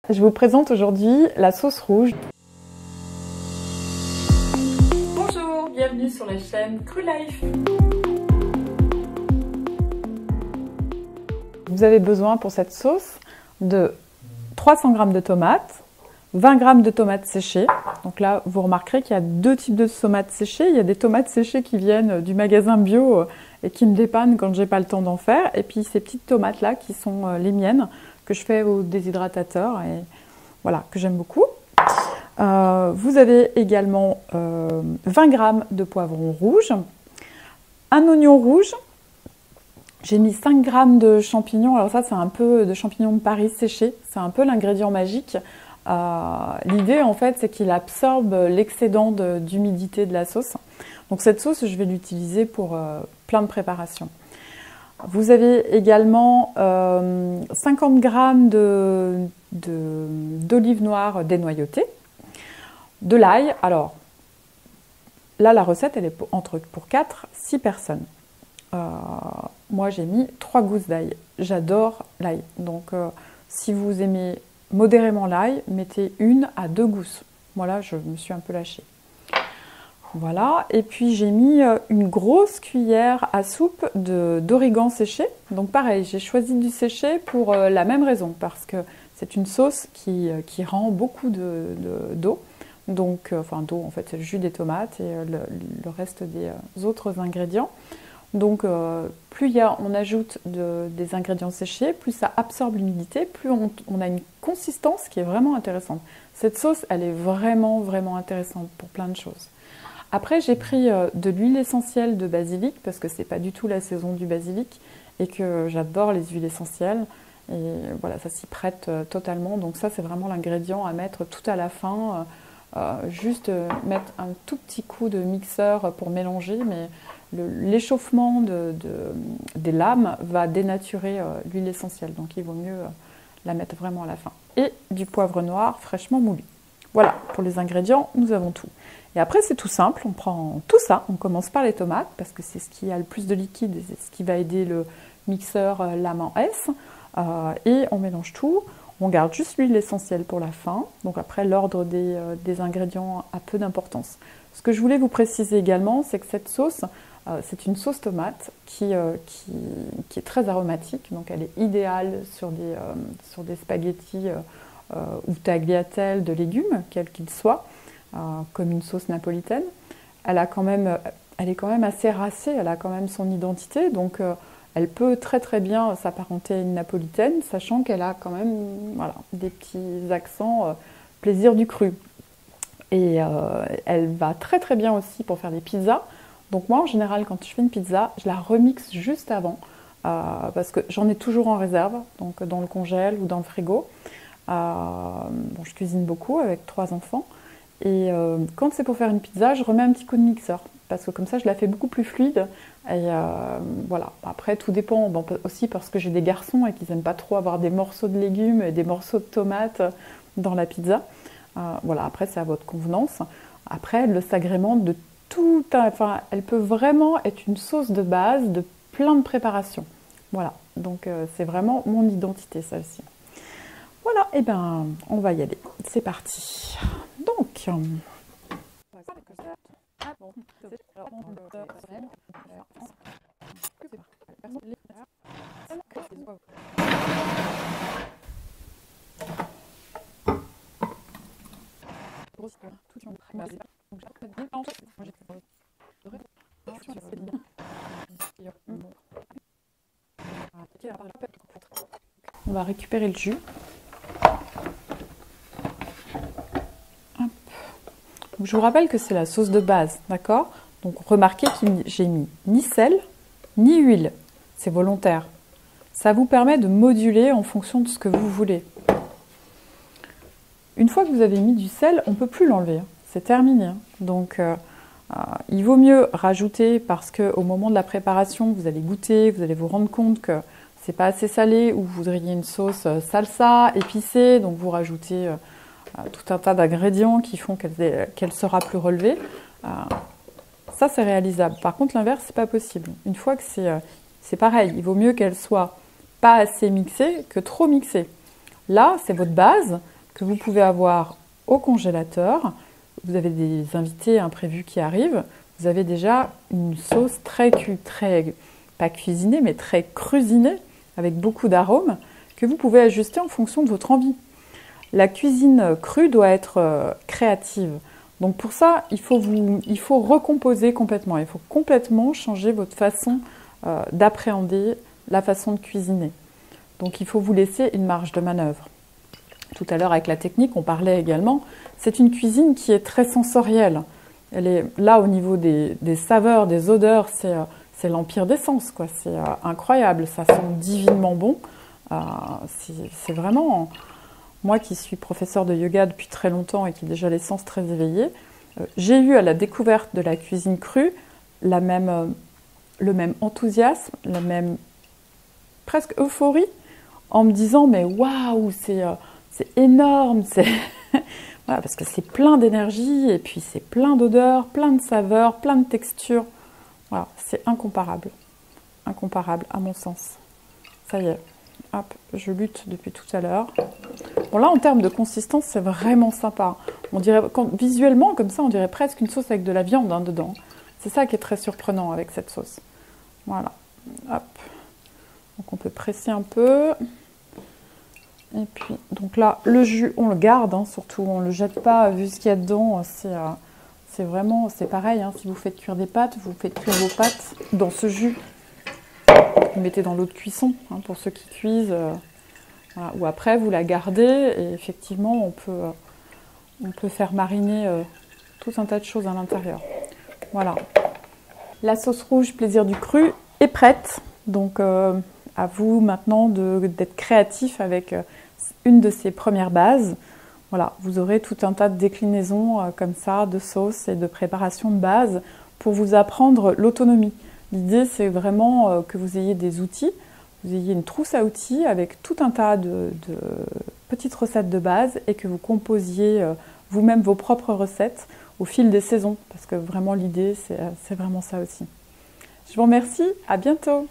Je vous présente aujourd'hui la sauce rouge. Bonjour, bienvenue sur la chaîne Cru Life. Vous avez besoin pour cette sauce de 300 g de tomates, 20 g de tomates séchées. Donc là, vous remarquerez qu'il y a deux types de tomates séchées. Il y a des tomates séchées qui viennent du magasin bio et qui me dépannent quand j'ai pas le temps d'en faire. Et puis ces petites tomates là qui sont les miennes, que je fais au déshydratateur et voilà, que j'aime beaucoup. Vous avez également 20 g de poivrons rouges, un oignon rouge. J'ai mis 5 g de champignons. Alors ça, c'est un peu de champignons de Paris séchés. C'est un peu l'ingrédient magique. L'idée, en fait, c'est qu'il absorbe l'excédent d'humidité de la sauce. Donc cette sauce, je vais l'utiliser pour plein de préparations. Vous avez également 50 g d'olive noire dénoyautée, de l'ail. Alors là, la recette, elle est pour 4-6 personnes. Moi, j'ai mis 3 gousses d'ail. J'adore l'ail. Donc, si vous aimez modérément l'ail, mettez 1 à 2 gousses. Moi, là, je me suis un peu lâchée. Voilà, et puis j'ai mis une grosse cuillère à soupe d'origan séché. Donc pareil, j'ai choisi du séché pour la même raison, parce que c'est une sauce qui rend beaucoup d'eau. Donc, enfin d'eau, en fait, c'est le jus des tomates et le reste des autres ingrédients. Donc plus on ajoute des ingrédients séchés, plus ça absorbe l'humidité, plus on a une consistance qui est vraiment intéressante. Cette sauce, elle est vraiment, vraiment intéressante pour plein de choses. Après, j'ai pris de l'huile essentielle de basilic, parce que c'est pas du tout la saison du basilic, et que j'adore les huiles essentielles. Et voilà, ça s'y prête totalement. Donc ça, c'est vraiment l'ingrédient à mettre tout à la fin. Juste mettre un tout petit coup de mixeur pour mélanger, mais l'échauffement des lames va dénaturer l'huile essentielle. Donc il vaut mieux la mettre vraiment à la fin. Et du poivre noir fraîchement moulu. Voilà, pour les ingrédients, nous avons tout. Et après, c'est tout simple, on prend tout ça, on commence par les tomates, parce que c'est ce qui a le plus de liquide et c'est ce qui va aider le mixeur lame en S. Et on mélange tout, on garde juste l'huile essentielle pour la fin. Donc après, l'ordre des ingrédients a peu d'importance. Ce que je voulais vous préciser également, c'est que cette sauce, c'est une sauce tomate qui est très aromatique. Donc elle est idéale sur des spaghettis ou tagliatelles de légumes, quels qu'ils soient. Comme une sauce napolitaine. Elle est quand même assez racée, elle a quand même son identité, donc elle peut très très bien s'apparenter à une napolitaine, sachant qu'elle a quand même des petits accents plaisir du cru. Et elle va très très bien aussi pour faire des pizzas. Donc moi en général quand je fais une pizza, je la remixe juste avant, parce que j'en ai toujours en réserve, donc dans le congèle ou dans le frigo. Je cuisine beaucoup avec 3 enfants. Et quand c'est pour faire une pizza, je remets un petit coup de mixeur, parce que comme ça je la fais beaucoup plus fluide. Et voilà, après tout dépend, aussi parce que j'ai des garçons et qu'ils n'aiment pas trop avoir des morceaux de légumes et des morceaux de tomates dans la pizza. Voilà, après c'est à votre convenance. Après, elle s'agrémente de tout, elle peut vraiment être une sauce de base de plein de préparations. Voilà, donc c'est vraiment mon identité, celle-ci. Voilà, et ben on va y aller, c'est parti. Donc, on va récupérer le jus. Je vous rappelle que c'est la sauce de base, d'accord? Donc remarquez que j'ai mis ni sel, ni huile. C'est volontaire. Ça vous permet de moduler en fonction de ce que vous voulez. Une fois que vous avez mis du sel, on ne peut plus l'enlever. C'est terminé. Donc il vaut mieux rajouter, parce qu'au moment de la préparation, vous allez goûter, vous allez vous rendre compte que c'est pas assez salé, ou vous voudriez une sauce salsa, épicée, donc vous rajoutez tout un tas d'ingrédients qui font qu'elle sera plus relevée. Ça, c'est réalisable. Par contre, l'inverse, c'est pas possible. Une fois que c'est pareil, il vaut mieux qu'elle soit pas assez mixée que trop mixée. Là, c'est votre base. que vous pouvez avoir au congélateur. Vous avez des invités imprévus qui arrivent. Vous avez déjà une sauce très pas cuisinée, mais très cruisinée, avec beaucoup d'arômes, que vous pouvez ajuster en fonction de votre envie. La cuisine crue doit être créative. Donc pour ça, il faut recomposer complètement. Il faut complètement changer votre façon d'appréhender la façon de cuisiner. Donc il faut vous laisser une marge de manœuvre. Tout à l'heure, avec la technique, on parlait également, c'est une cuisine qui est très sensorielle. Elle est là au niveau des saveurs, des odeurs, c'est l'empire des sens, quoi. C'est incroyable, ça sent divinement bon. C'est vraiment... Moi qui suis professeure de yoga depuis très longtemps et qui ai déjà les sens très éveillés, j'ai eu à la découverte de la cuisine crue le même enthousiasme, la même presque euphorie, en me disant mais waouh, c'est énorme, voilà, parce que c'est plein d'énergie et puis c'est plein d'odeurs, plein de saveurs, plein de textures. Voilà, c'est incomparable à mon sens. Ça y est, hop, je lutte depuis tout à l'heure. Bon là, en termes de consistance, c'est vraiment sympa. On dirait, visuellement, comme ça, on dirait presque une sauce avec de la viande dedans. C'est ça qui est très surprenant avec cette sauce. Voilà, hop. Donc on peut presser un peu. Et puis, donc là, le jus, on le garde, hein, surtout, on ne le jette pas, vu ce qu'il y a dedans. C'est vraiment, c'est pareil, hein, si vous faites cuire des pâtes, vous faites cuire vos pâtes dans ce jus. Vous mettez dans l'eau de cuisson, hein, pour ceux qui cuisent. Voilà. Ou après, vous la gardez, et effectivement, on peut faire mariner tout un tas de choses à l'intérieur. Voilà. La sauce rouge plaisir du cru est prête. Donc, à vous maintenant d'être créatif avec une de ces premières bases. Voilà, vous aurez tout un tas de déclinaisons comme ça, de sauces et de préparation de base pour vous apprendre l'autonomie. L'idée, c'est vraiment que vous ayez des outils, vous ayez une trousse à outils avec tout un tas de petites recettes de base et que vous composiez vous-même vos propres recettes au fil des saisons. Parce que vraiment, l'idée, c'est vraiment ça aussi. Je vous remercie, à bientôt!